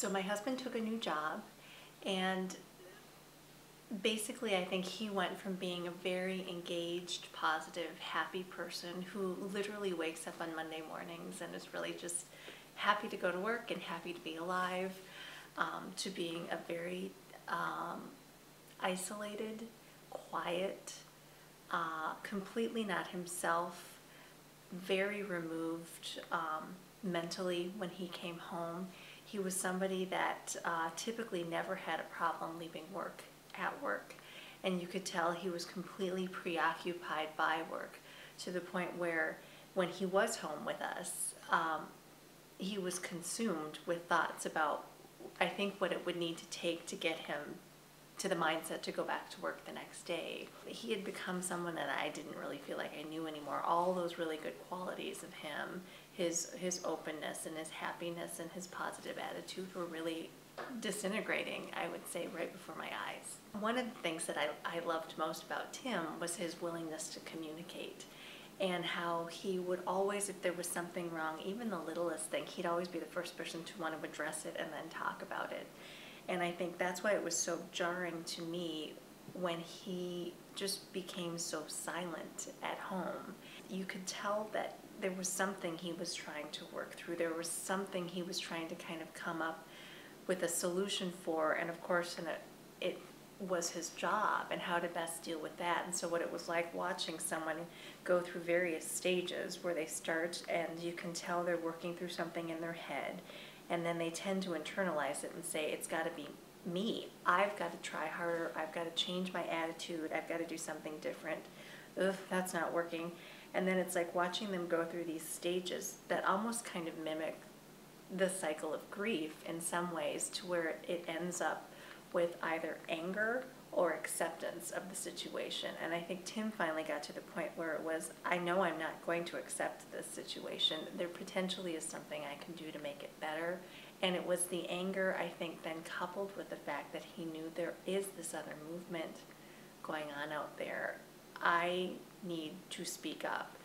So my husband took a new job, and basically I think he went from being a very engaged, positive, happy person who literally wakes up on Monday mornings and is really just happy to go to work and happy to be alive, to being a very isolated, quiet, completely not himself, very removed mentally when he came home. He was somebody that typically never had a problem leaving work at work. And you could tell he was completely preoccupied by work, to the point where when he was home with us, he was consumed with thoughts about, I think, what it would need to take to get him to the mindset to go back to work the next day. He had become someone that I didn't really feel like I knew anymore. All those really good qualities of him, his openness and his happiness and his positive attitude, were really disintegrating, I would say, right before my eyes. One of the things that I loved most about Tim was his willingness to communicate, and how he would always, if there was something wrong, even the littlest thing, he'd always be the first person to want to address it and then talk about it. And I think that's why it was so jarring to me when he just became so silent at home. You could tell that there was something he was trying to work through. There was something he was trying to kind of come up with a solution for, and of course it was his job and how to best deal with that. And so what it was like watching someone go through various stages where they start and you can tell they're working through something in their head, and then they tend to internalize it and say, it's got to be me. I've got to try harder. I've got to change my attitude. I've got to do something different. Ugh, that's not working. And then it's like watching them go through these stages that almost kind of mimic the cycle of grief in some ways, to where it ends up with either anger or acceptance of the situation. And I think Tim finally got to the point where it was, I know I'm not going to accept this situation. There potentially is something I can do to make it better. And it was the anger, I think, then coupled with the fact that he knew there is this other movement going on out there. I need to speak up.